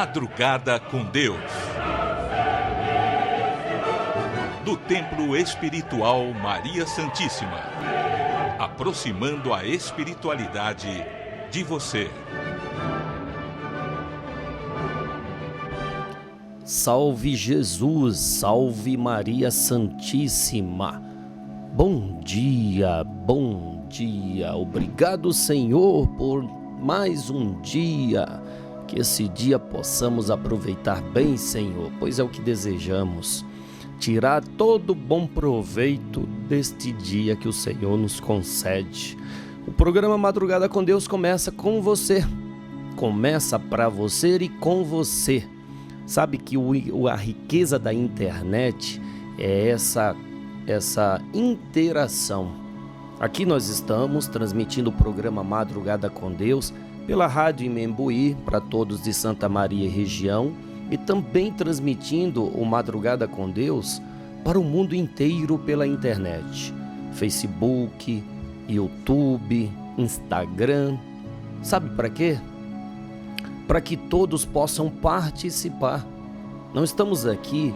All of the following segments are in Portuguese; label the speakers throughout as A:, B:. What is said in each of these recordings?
A: Madrugada com Deus. Do Templo Espiritual Maria Santíssima. Aproximando a espiritualidade de você.
B: Salve Jesus, salve Maria Santíssima. Bom dia, bom dia. Obrigado, Senhor, por mais um dia. Que esse dia possamos aproveitar bem, Senhor, pois é o que desejamos. Tirar todo bom proveito deste dia que o Senhor nos concede. O programa Madrugada com Deus começa com você. Começa para você e com você. Sabe que a riqueza da internet é essa interação. Aqui nós estamos transmitindo o programa Madrugada com Deus pela Rádio Imembuí para todos de Santa Maria e região e também transmitindo o Madrugada com Deus para o mundo inteiro pela internet. Facebook, YouTube, Instagram. Sabe para quê? Para que todos possam participar. Não estamos aqui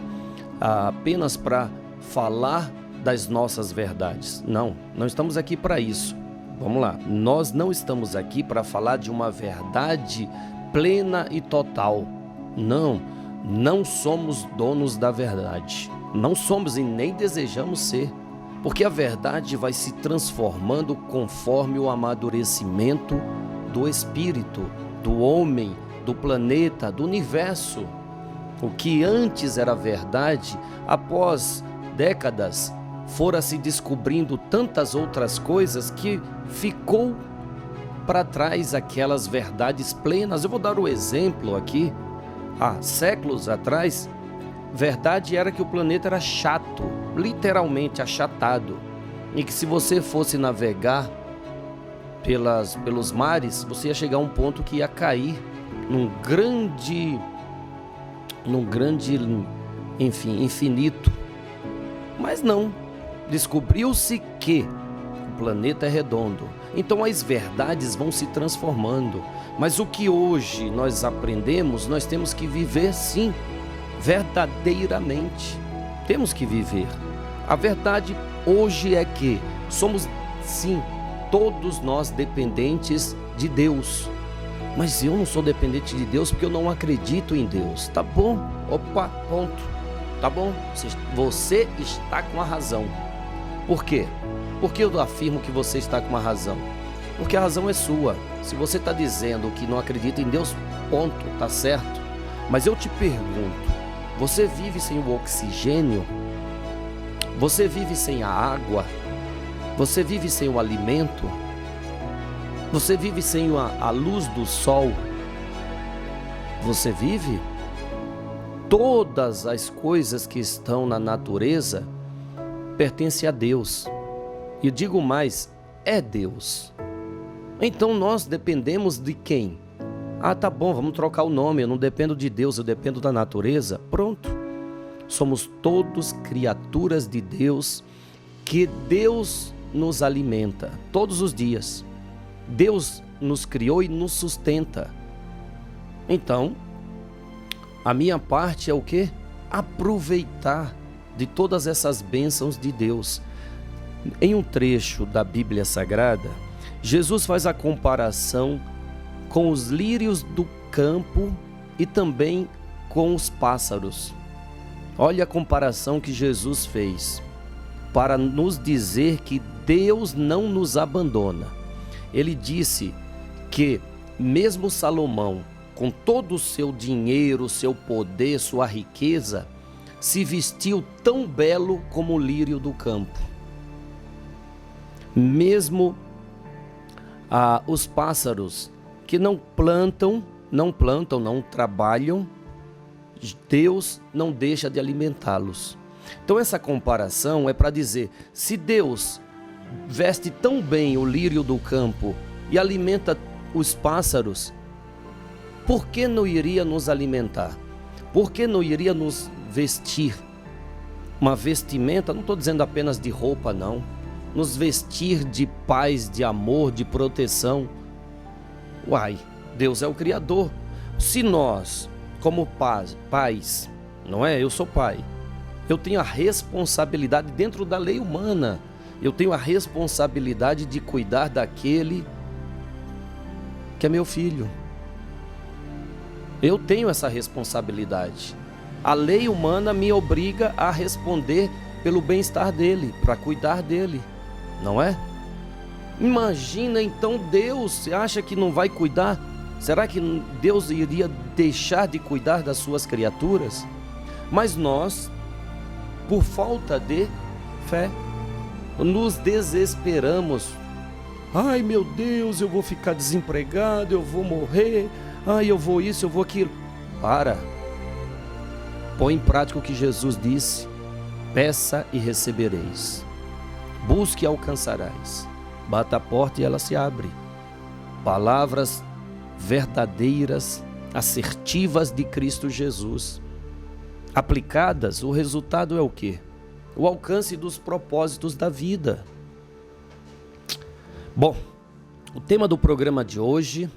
B: apenas para falar das nossas verdades. Não estamos aqui para isso. Vamos lá, nós não estamos aqui para falar de uma verdade plena e total. Não somos donos da verdade. Não somos e nem desejamos ser. Porque a verdade vai se transformando conforme o amadurecimento do espírito, do homem, do planeta, do universo. O que antes era verdade, após décadas, fora se descobrindo tantas outras coisas que ficou para trás aquelas verdades plenas. Eu vou dar o exemplo aqui. Há séculos atrás, verdade era que o planeta era chato, literalmente achatado, e que se você fosse navegar pelos mares, você ia chegar a um ponto que ia cair num grande, enfim, infinito. Mas não, descobriu-se que o planeta é redondo. Então as verdades vão se transformando. Mas o que hoje nós aprendemos, nós temos que viver sim, verdadeiramente. Temos que viver. A verdade hoje é que somos sim, todos nós dependentes de Deus. Mas eu não sou dependente de Deus porque eu não acredito em Deus. Tá bom? Opa, ponto. Tá bom? Você está com a razão. Por quê? Por que eu afirmo que você está com a razão? Porque a razão é sua. Se você está dizendo que não acredita em Deus, ponto, tá certo. Mas eu te pergunto, você vive sem o oxigênio? Você vive sem a água? Você vive sem o alimento? Você vive sem a luz do sol? Você vive? Todas as coisas que estão na natureza pertencem a Deus. E digo mais, é Deus. Então nós dependemos de quem? Tá bom, vamos trocar o nome. Eu não dependo de Deus, eu dependo da natureza. Pronto. Somos todos criaturas de Deus, que Deus nos alimenta todos os dias. Deus nos criou e nos sustenta. Então, a minha parte é o quê? Aproveitar de todas essas bênçãos de Deus. Em um trecho da Bíblia Sagrada, Jesus faz a comparação com os lírios do campo e também com os pássaros. Olha a comparação que Jesus fez para nos dizer que Deus não nos abandona. Ele disse que mesmo Salomão, com todo o seu dinheiro, seu poder, sua riqueza, se vestiu tão belo como o lírio do campo. Mesmo os pássaros que não trabalham, Deus não deixa de alimentá-los. Então essa comparação é para dizer, se Deus veste tão bem o lírio do campo e alimenta os pássaros, por que não iria nos alimentar? Por que não iria nos vestir? Uma vestimenta, não estou dizendo apenas de roupa, não. Nos vestir de paz, de amor, de proteção. Deus é o Criador. Se nós como pais, não é? Eu sou pai. Eu tenho a responsabilidade dentro da lei humana. Eu tenho a responsabilidade de cuidar daquele que é meu filho. Eu tenho essa responsabilidade. A lei humana me obriga a responder pelo bem-estar dele, para cuidar dele, não é? Imagina então Deus, você acha que não vai cuidar? Será que Deus iria deixar de cuidar das suas criaturas? Mas nós, por falta de fé, nos desesperamos. Ai meu Deus, eu vou ficar desempregado, eu vou morrer, ai eu vou isso, eu vou aquilo. Para, põe em prática o que Jesus disse: peça e recebereis, busque e alcançarás, bata a porta e ela se abre. Palavras verdadeiras, assertivas de Cristo Jesus, aplicadas, o resultado é o quê? O alcance dos propósitos da vida. Bom, o tema do programa de hoje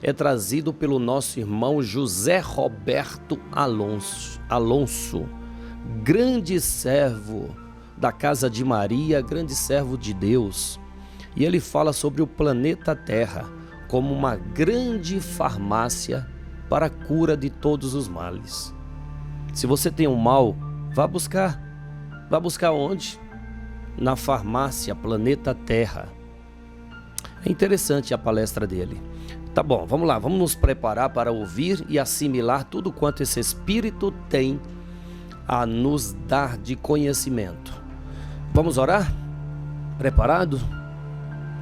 B: é trazido pelo nosso irmão José Roberto Alonso, grande servo da Casa de Maria, grande servo de Deus. E ele fala sobre o planeta Terra como uma grande farmácia para a cura de todos os males. Se você tem um mal, vá buscar. Vá buscar onde? Na farmácia Planeta Terra. É interessante a palestra dele. Tá bom, vamos lá, vamos nos preparar para ouvir e assimilar tudo quanto esse Espírito tem a nos dar de conhecimento. Vamos orar? Preparado?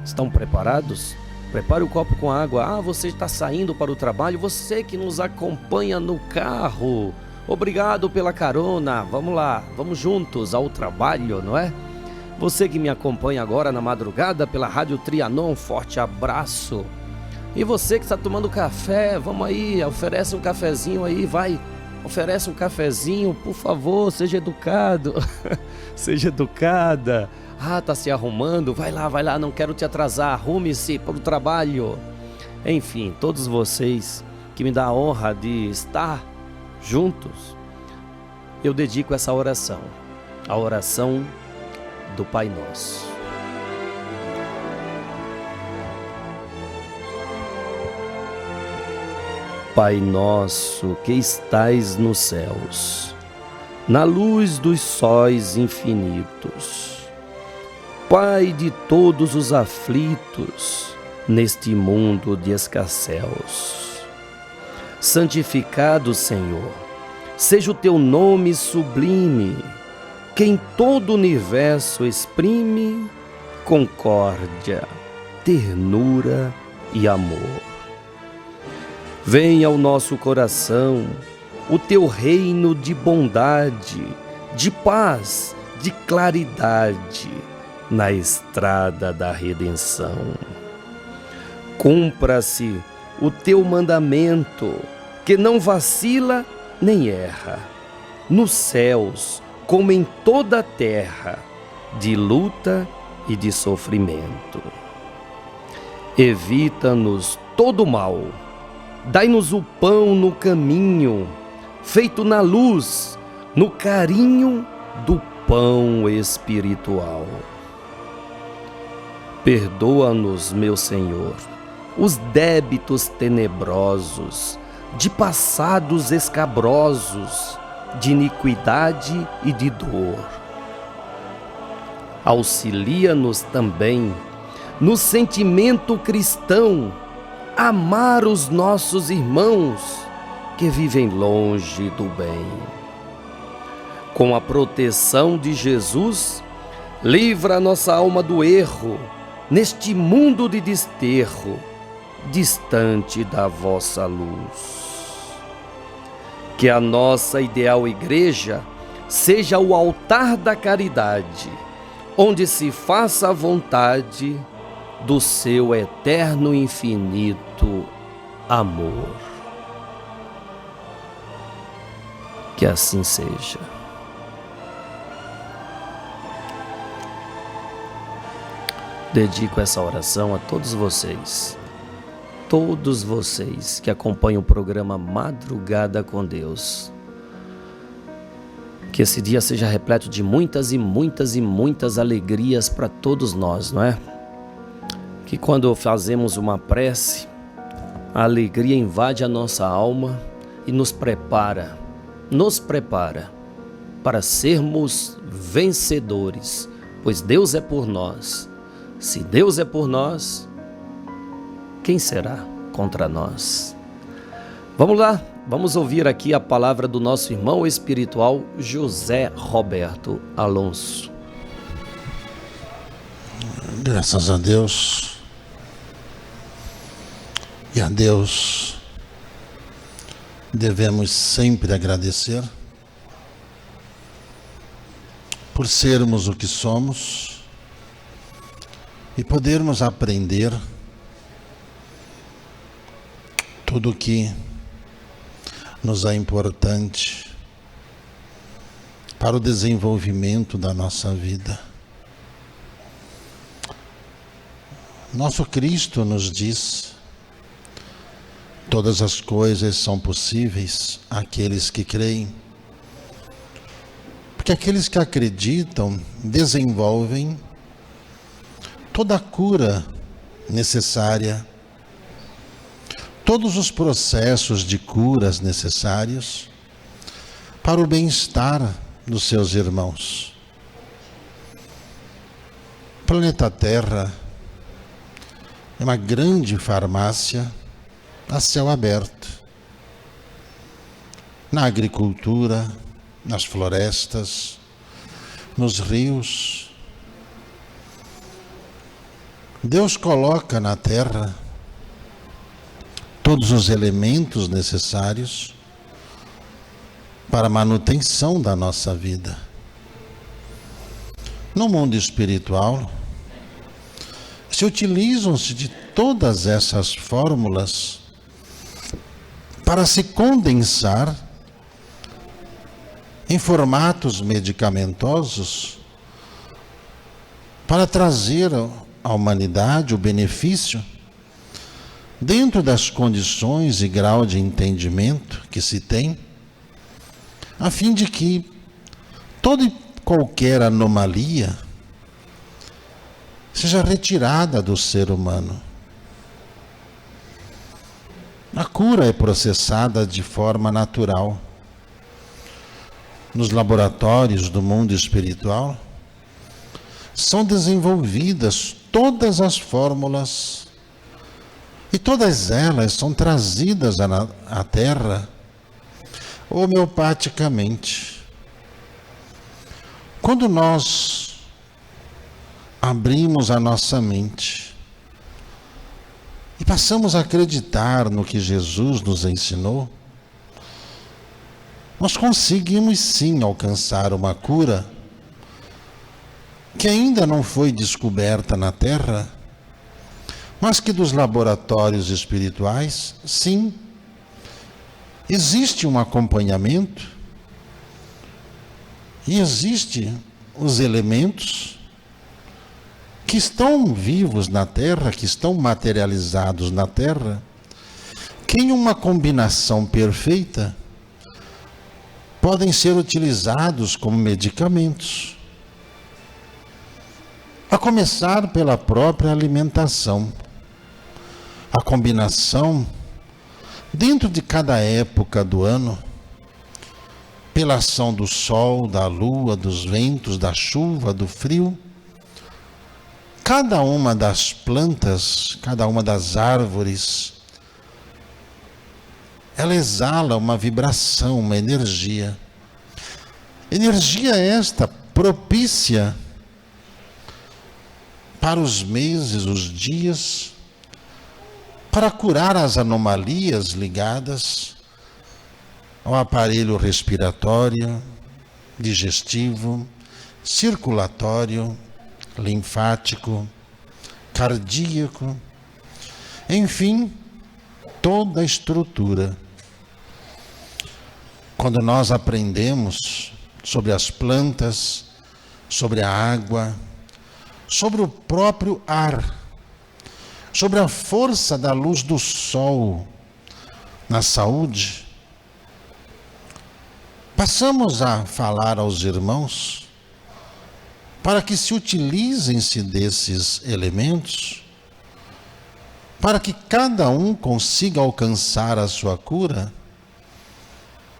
B: Estão preparados? Prepare o copo com água. Você está saindo para o trabalho, você que nos acompanha no carro, obrigado pela carona. Vamos lá, vamos juntos ao trabalho, não é? Você que me acompanha agora na madrugada pela Rádio Trianon, um forte abraço. E você que está tomando café, vamos aí, oferece um cafezinho aí, vai, oferece um cafezinho, por favor, seja educado, seja educada. Tá se arrumando, vai lá, não quero te atrasar, arrume-se para o trabalho. Enfim, todos vocês que me dão a honra de estar juntos, eu dedico essa oração, a oração do Pai Nosso. Pai nosso que estais nos céus, na luz dos sóis infinitos, Pai de todos os aflitos neste mundo de escarcéus, santificado, Senhor, seja o teu nome sublime, que em todo o universo exprime concórdia, ternura e amor. Venha ao nosso coração o teu reino de bondade, de paz, de claridade na estrada da redenção. Cumpra-se o teu mandamento, que não vacila nem erra, nos céus como em toda a terra, de luta e de sofrimento. Evita-nos todo mal, dai-nos o pão no caminho, feito na luz, no carinho do pão espiritual. Perdoa-nos, meu Senhor, os débitos tenebrosos, de passados escabrosos, de iniquidade e de dor. Auxilia-nos também no sentimento cristão, amar os nossos irmãos que vivem longe do bem. Com a proteção de Jesus, livra a nossa alma do erro, neste mundo de desterro, distante da vossa luz. Que a nossa ideal igreja seja o altar da caridade, onde se faça a vontade do seu eterno e infinito amor. Que assim seja. Dedico essa oração a todos vocês todos vocês que acompanham o programa Madrugada com Deus. Que esse dia seja repleto de muitas e muitas e muitas alegrias para todos nós, não é? Que quando fazemos uma prece, a alegria invade a nossa alma e nos prepara para sermos vencedores, pois Deus é por nós. Se Deus é por nós, quem será contra nós? Vamos lá, vamos ouvir aqui a palavra do nosso irmão espiritual José Roberto Alonso.
C: Graças a Deus. E a Deus devemos sempre agradecer por sermos o que somos e podermos aprender tudo o que nos é importante para o desenvolvimento da nossa vida. Nosso Cristo nos diz: todas as coisas são possíveis àqueles que creem. Porque aqueles que acreditam desenvolvem toda a cura necessária, todos os processos de curas necessários para o bem-estar dos seus irmãos. O planeta Terra é uma grande farmácia a céu aberto, na agricultura, nas florestas, nos rios. Deus coloca na terra todos os elementos necessários para a manutenção da nossa vida. No mundo espiritual, se utilizam-se de todas essas fórmulas para se condensar em formatos medicamentosos para trazer à humanidade o benefício dentro das condições e grau de entendimento que se tem, a fim de que toda e qualquer anomalia seja retirada do ser humano. A cura é processada de forma natural. Nos laboratórios do mundo espiritual, são desenvolvidas todas as fórmulas e todas elas são trazidas à Terra homeopaticamente. Quando nós abrimos a nossa mente e passamos a acreditar no que Jesus nos ensinou, nós conseguimos sim alcançar uma cura que ainda não foi descoberta na Terra, mas que dos laboratórios espirituais, sim, existe um acompanhamento e existem os elementos que estão vivos na Terra, que estão materializados na Terra, que em uma combinação perfeita podem ser utilizados como medicamentos. A começar pela própria alimentação. A combinação, dentro de cada época do ano, pela ação do sol, da lua, dos ventos, da chuva, do frio, cada uma das plantas, cada uma das árvores, ela exala uma vibração, uma energia. Energia esta propícia para os meses, os dias, para curar as anomalias ligadas ao aparelho respiratório, digestivo, circulatório, linfático, cardíaco, enfim, toda a estrutura. Quando nós aprendemos sobre as plantas, sobre a água, sobre o próprio ar, sobre a força da luz do sol na saúde, passamos a falar aos irmãos para que se utilizem-se desses elementos, para que cada um consiga alcançar a sua cura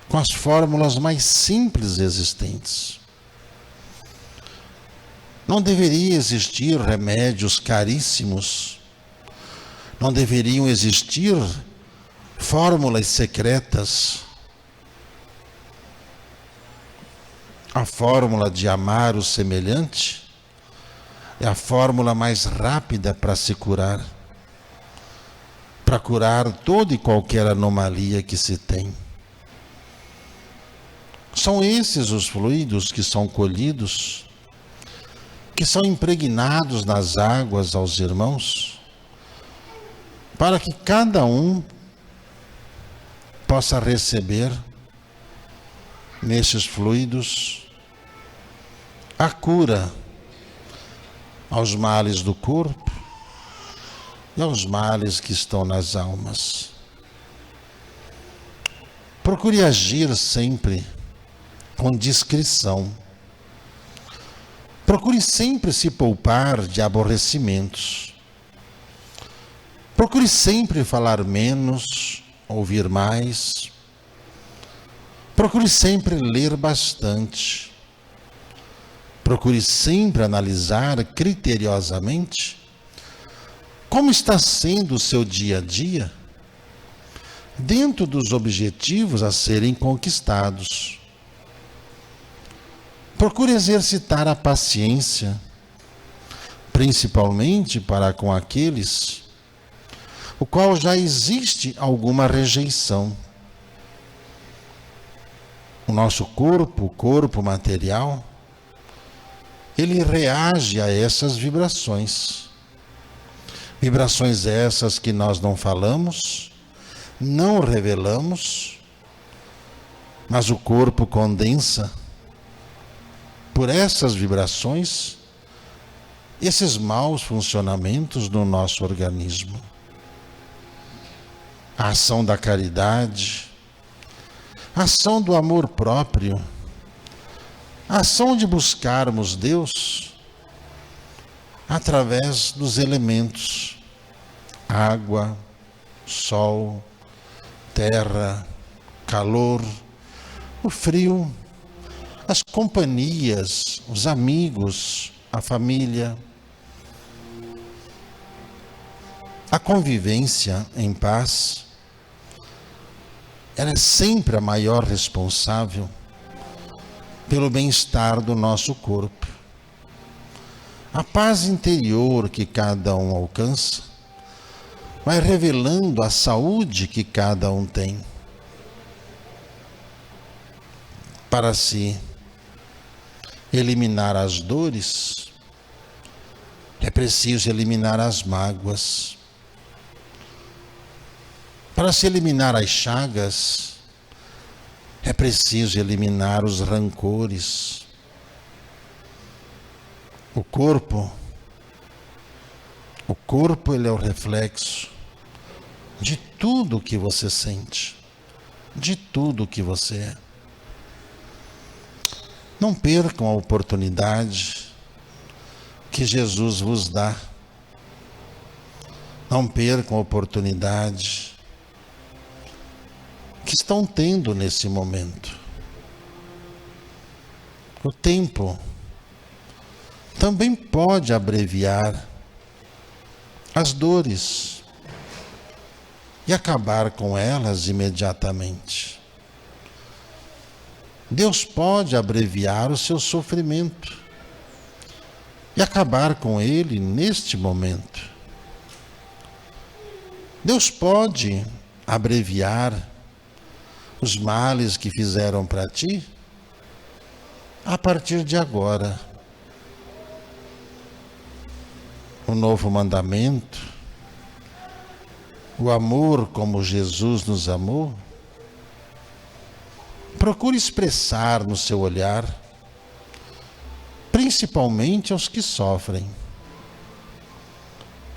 C: com as fórmulas mais simples existentes. Não deveria existir remédios caríssimos, não deveriam existir fórmulas secretas. A fórmula de amar o semelhante é a fórmula mais rápida para se curar, para curar toda e qualquer anomalia que se tem. São esses os fluidos que são colhidos, que são impregnados nas águas aos irmãos, para que cada um possa receber nesses fluidos a cura aos males do corpo e aos males que estão nas almas. Procure agir sempre com discrição. Procure sempre se poupar de aborrecimentos. Procure sempre falar menos, ouvir mais. Procure sempre ler bastante. Procure sempre analisar criteriosamente como está sendo o seu dia a dia dentro dos objetivos a serem conquistados. Procure exercitar a paciência, principalmente para com aqueles o qual já existe alguma rejeição. O nosso corpo, o corpo material, ele reage a essas vibrações. Vibrações essas que nós não falamos, não revelamos, mas o corpo condensa por essas vibrações esses maus funcionamentos no nosso organismo. A ação da caridade, a ação do amor próprio, a ação de buscarmos Deus através dos elementos: água, sol, terra, calor, o frio, as companhias, os amigos, a família, a convivência em paz. Ela é sempre a maior responsável pelo bem-estar do nosso corpo. A paz interior que cada um alcança vai revelando a saúde que cada um tem. Para se eliminar as dores, é preciso eliminar as mágoas. Para se eliminar as chagas, é preciso eliminar os rancores. O corpo ele é o reflexo de tudo que você sente, de tudo que você é. Não percam a oportunidade que Jesus vos dá. Não percam a oportunidade que estão tendo nesse momento. O tempo também pode abreviar as dores e acabar com elas imediatamente. Deus pode abreviar o seu sofrimento e acabar com ele neste momento. Deus pode abreviar os males que fizeram para ti a partir de agora. O novo mandamento, o amor como Jesus nos amou, procure expressar no seu olhar, principalmente aos que sofrem.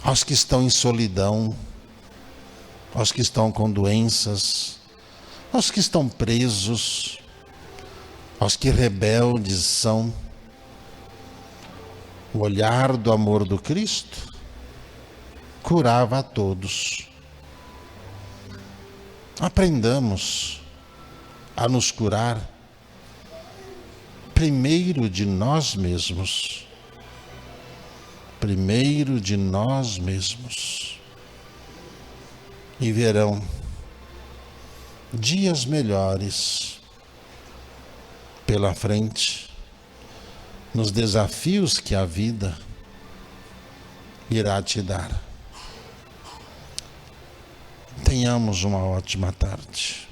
C: aos que estão em solidão, aos que estão com doenças, aos que estão presos, aos que rebeldes são. O olhar do amor do Cristo curava a todos. Aprendamos a nos curar primeiro de nós mesmos. Primeiro de nós mesmos. E verão dias melhores pela frente, nos desafios que a vida irá te dar. Tenhamos uma ótima tarde.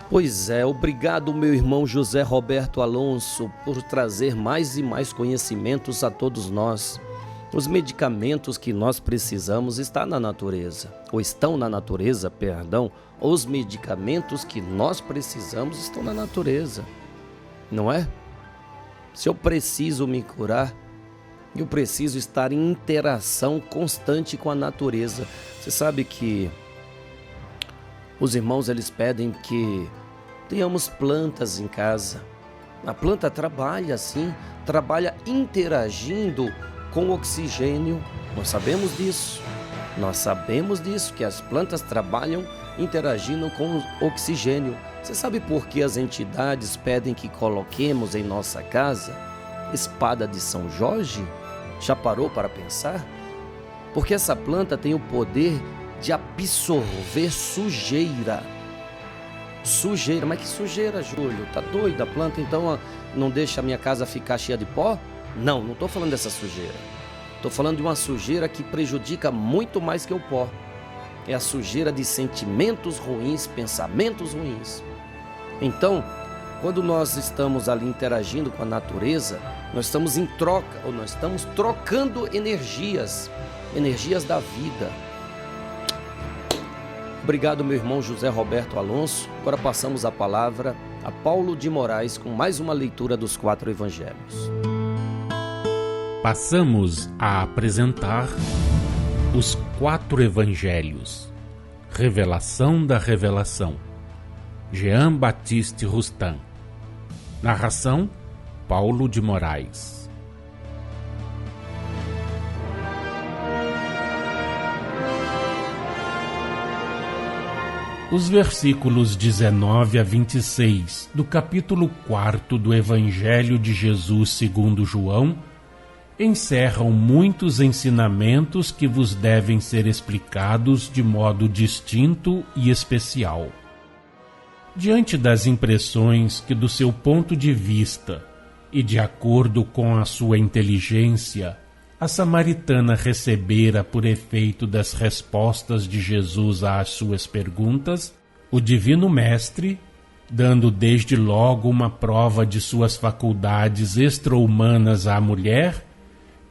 B: Pois é, obrigado meu irmão José Roberto Alonso por trazer mais e mais conhecimentos a todos nós. Os medicamentos que nós precisamos estão na natureza. Os medicamentos que nós precisamos estão na natureza, não é? Se eu preciso me curar, eu preciso estar em interação constante com a natureza. Você sabe que os irmãos, eles pedem que tenhamos plantas em casa. A planta trabalha assim, trabalha interagindo com o oxigênio. Nós sabemos disso, que as plantas trabalham interagindo com o oxigênio. Você sabe por que as entidades pedem que coloquemos em nossa casa espada de São Jorge? Já parou para pensar? Porque essa planta tem o poder de absorver sujeira. Mas que sujeira, Júlio? Tá doido? A planta então não deixa a minha casa ficar cheia de pó? Não estou falando dessa sujeira. Estou falando de uma sujeira que prejudica muito mais que o pó. É a sujeira de sentimentos ruins, pensamentos ruins. Então, quando nós estamos ali interagindo com a natureza, nós estamos em troca, ou nós estamos trocando energias da vida. Obrigado, meu irmão José Roberto Alonso. Agora passamos a palavra a Paulo de Moraes com mais uma leitura dos 4 evangelhos.
D: Passamos a apresentar os 4 evangelhos. Revelação da Revelação. Jean Baptiste Rustin. Narração: Paulo de Moraes. Os versículos 19 a 26 do capítulo 4 do Evangelho de Jesus segundo João encerram muitos ensinamentos que vos devem ser explicados de modo distinto e especial. Diante das impressões que, do seu ponto de vista e de acordo com a sua inteligência, a samaritana recebera por efeito das respostas de Jesus às suas perguntas, o Divino Mestre, dando desde logo uma prova de suas faculdades extra-humanas à mulher,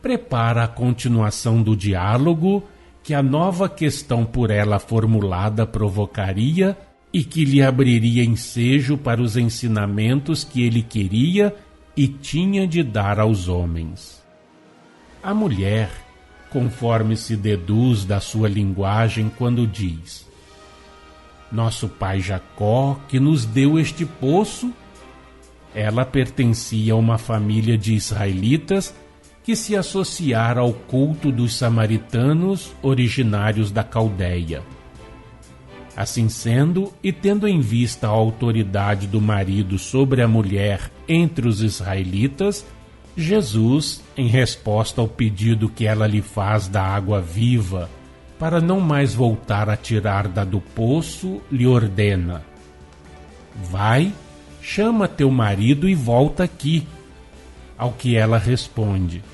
D: prepara a continuação do diálogo que a nova questão por ela formulada provocaria e que lhe abriria ensejo para os ensinamentos que ele queria e tinha de dar aos homens. A mulher, conforme se deduz da sua linguagem quando diz: nosso pai Jacó, que nos deu este poço, ela pertencia a uma família de israelitas que se associara ao culto dos samaritanos originários da Caldeia. Assim sendo, e tendo em vista a autoridade do marido sobre a mulher entre os israelitas, Jesus, em resposta ao pedido que ela lhe faz da água viva, para não mais voltar a tirar da do poço, lhe ordena: vai, chama teu marido e volta aqui. Ao que ela responde: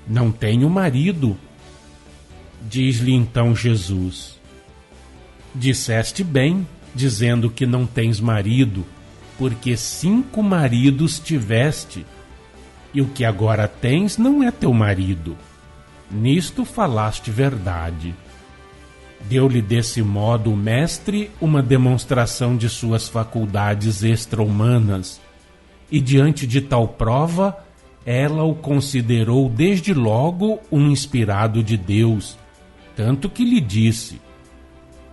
D: não tenho marido. Diz-lhe então Jesus: disseste bem, dizendo que não tens marido, porque 5 maridos tiveste, e o que agora tens não é teu marido. Nisto falaste verdade. Deu-lhe desse modo o mestre uma demonstração de suas faculdades extra-humanas, e diante de tal prova, ela o considerou desde logo um inspirado de Deus, tanto que lhe disse: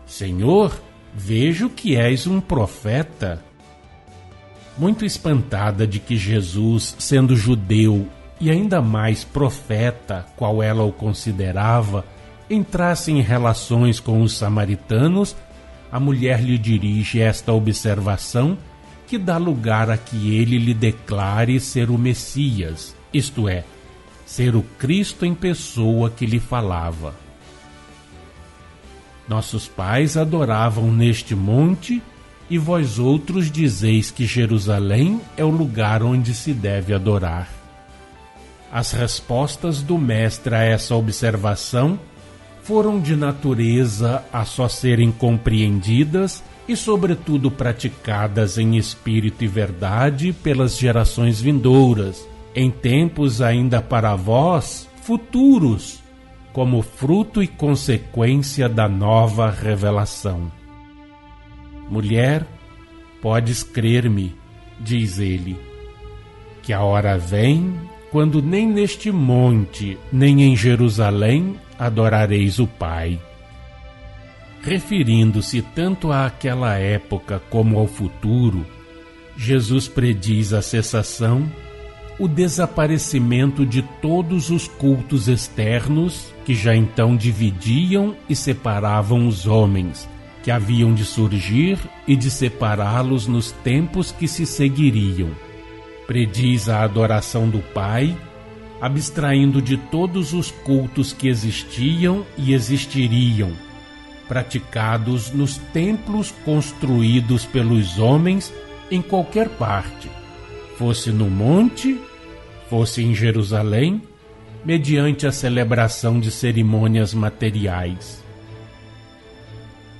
D: Senhor, vejo que és um profeta. Muito espantada de que Jesus, sendo judeu e ainda mais profeta, qual ela o considerava, entrasse em relações com os samaritanos, a mulher lhe dirige esta observação que dá lugar a que ele lhe declare ser o Messias, isto é, ser o Cristo em pessoa que lhe falava. Nossos pais adoravam neste monte, e vós outros dizeis que Jerusalém é o lugar onde se deve adorar. As respostas do mestre a essa observação foram de natureza a só serem compreendidas e, sobretudo, praticadas em espírito e verdade pelas gerações vindouras, em tempos ainda para vós futuros, como fruto e consequência da nova revelação. Mulher, podes crer-me, diz ele, que a hora vem quando nem neste monte, nem em Jerusalém adorareis o Pai. Referindo-se tanto àquela época como ao futuro, Jesus prediz a cessação, o desaparecimento de todos os cultos externos que já então dividiam e separavam os homens, que haviam de surgir e de separá-los nos tempos que se seguiriam. Prediz a adoração do Pai, abstraindo de todos os cultos que existiam e existiriam, praticados nos templos construídos pelos homens em qualquer parte, fosse no monte, fosse em Jerusalém, mediante a celebração de cerimônias materiais.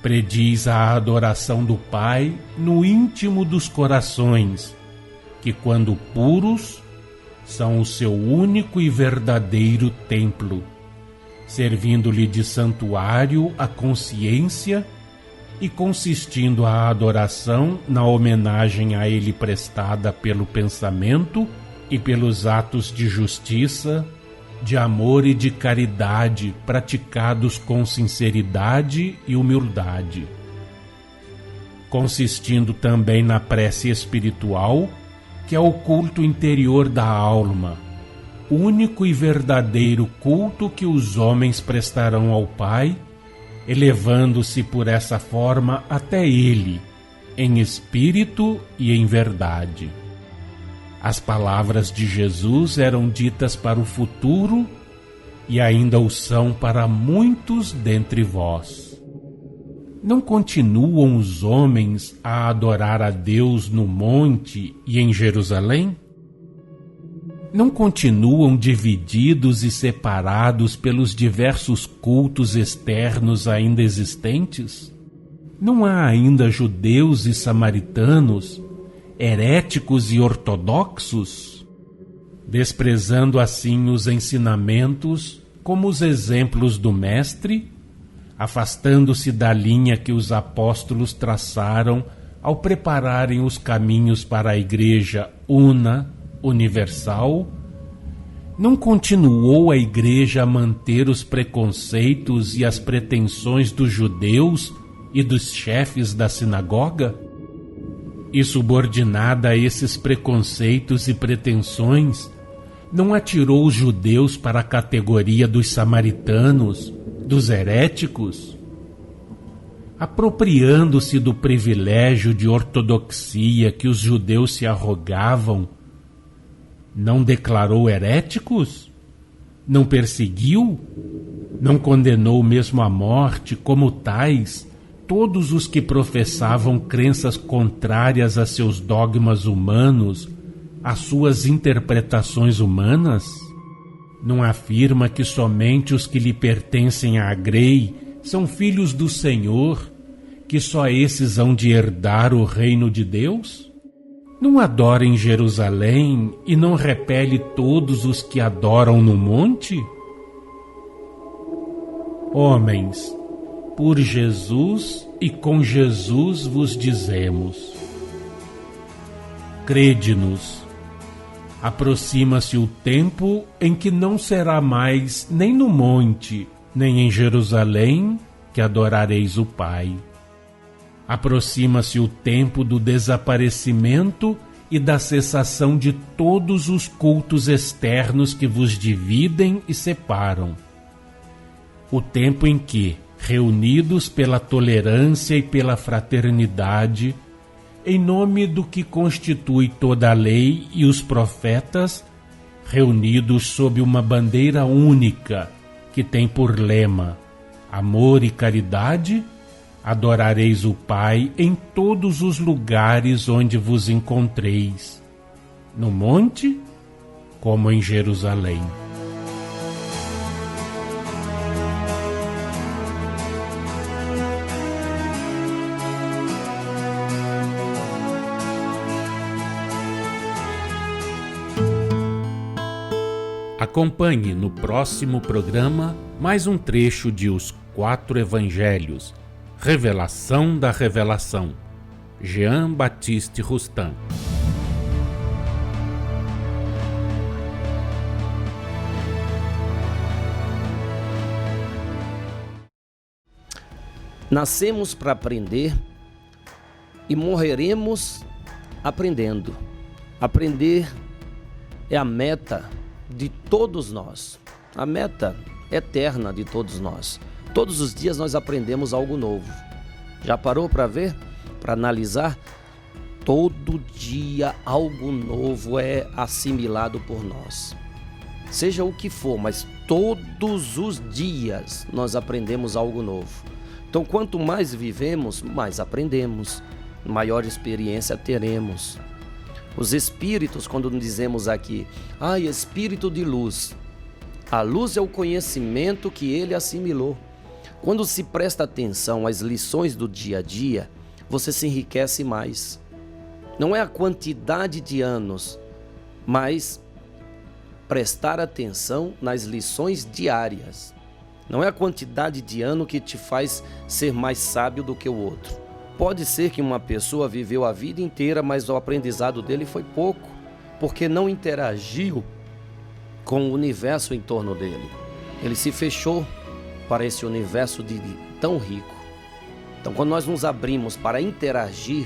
D: Prediz a adoração do Pai no íntimo dos corações, que, quando puros, são o seu único e verdadeiro templo, servindo-lhe de santuário a consciência e consistindo a adoração na homenagem a ele prestada pelo pensamento e pelos atos de justiça, de amor e de caridade praticados com sinceridade e humildade. Consistindo também na prece espiritual, que é o culto interior da alma, único e verdadeiro culto que os homens prestarão ao Pai, elevando-se por essa forma até Ele, em espírito e em verdade. As palavras de Jesus eram ditas para o futuro e ainda o são para muitos dentre vós. Não continuam os homens a adorar a Deus no monte e em Jerusalém? Não continuam divididos e separados pelos diversos cultos externos ainda existentes? Não há ainda judeus e samaritanos, heréticos e ortodoxos, desprezando assim os ensinamentos como os exemplos do Mestre, afastando-se da linha que os apóstolos traçaram ao prepararem os caminhos para a Igreja una, universal. Não continuou a Igreja a manter os preconceitos e as pretensões dos judeus e dos chefes da sinagoga? E subordinada a esses preconceitos e pretensões, não atirou os judeus para a categoria dos samaritanos, dos heréticos? Apropriando-se do privilégio de ortodoxia que os judeus se arrogavam, não declarou heréticos? Não perseguiu? Não condenou mesmo à morte como tais todos os que professavam crenças contrárias a seus dogmas humanos, às suas interpretações humanas? Não afirma que somente os que lhe pertencem à grei são filhos do Senhor, que só esses hão de herdar o reino de Deus? Não adora em Jerusalém e não repele todos os que adoram no monte? Homens, por Jesus e com Jesus vos dizemos: crede-nos, Aproxima-se o tempo em que não será mais nem no monte, nem em Jerusalém que adorareis o Pai. Aproxima-se o tempo do desaparecimento e da cessação de todos os cultos externos que vos dividem e separam. O tempo em que, reunidos pela tolerância e pela fraternidade, em nome do que constitui toda a lei e os profetas, reunidos sob uma bandeira única que tem por lema amor e caridade, adorareis o Pai em todos os lugares onde vos encontreis, no monte como em Jerusalém. Acompanhe no próximo programa mais um trecho de Os 4 Evangelhos, Revelação da Revelação, Jean Baptiste Rustin.
B: Nascemos para aprender e morreremos aprendendo. Aprender é a meta de todos nós, a meta eterna de todos nós. Todos os dias nós aprendemos algo novo. Já parou para ver? Para analisar? Todo dia algo novo é assimilado por nós. Seja o que for, mas todos os dias nós aprendemos algo novo. Então, quanto mais vivemos, mais aprendemos, maior experiência teremos. Os espíritos, quando dizemos aqui, espírito de luz, a luz é o conhecimento que ele assimilou. Quando se presta atenção às lições do dia a dia, você se enriquece mais. Não é a quantidade de anos, mas prestar atenção nas lições diárias. Não é a quantidade de ano que te faz ser mais sábio do que o outro. Pode ser que uma pessoa viveu a vida inteira, mas o aprendizado dele foi pouco, porque não interagiu com o universo em torno dele. Ele se fechou para esse universo tão rico. Então, quando nós nos abrimos para interagir,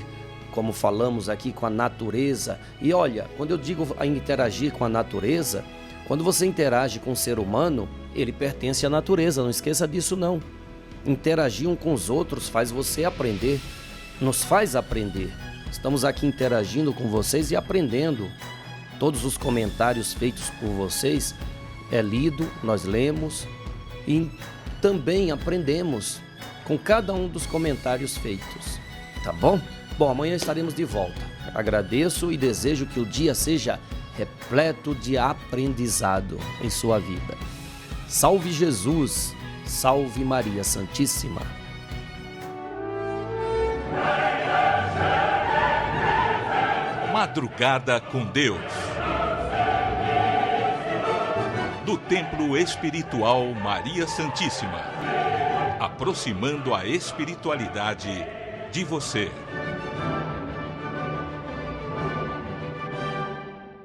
B: como falamos aqui, com a natureza, e olha, quando eu digo a interagir com a natureza, quando você interage com o ser humano, ele pertence à natureza, não esqueça disso não. Interagir um com os outros faz você aprender, nos faz aprender. Estamos aqui interagindo com vocês e aprendendo. Todos os comentários feitos por vocês é lido, nós lemos e também aprendemos com cada um dos comentários feitos, tá bom? Bom, amanhã estaremos de volta. Agradeço e desejo que o dia seja repleto de aprendizado em sua vida. Salve Jesus, salve Maria Santíssima.
A: Madrugada com Deus. Do Templo Espiritual Maria Santíssima. Aproximando a espiritualidade de você.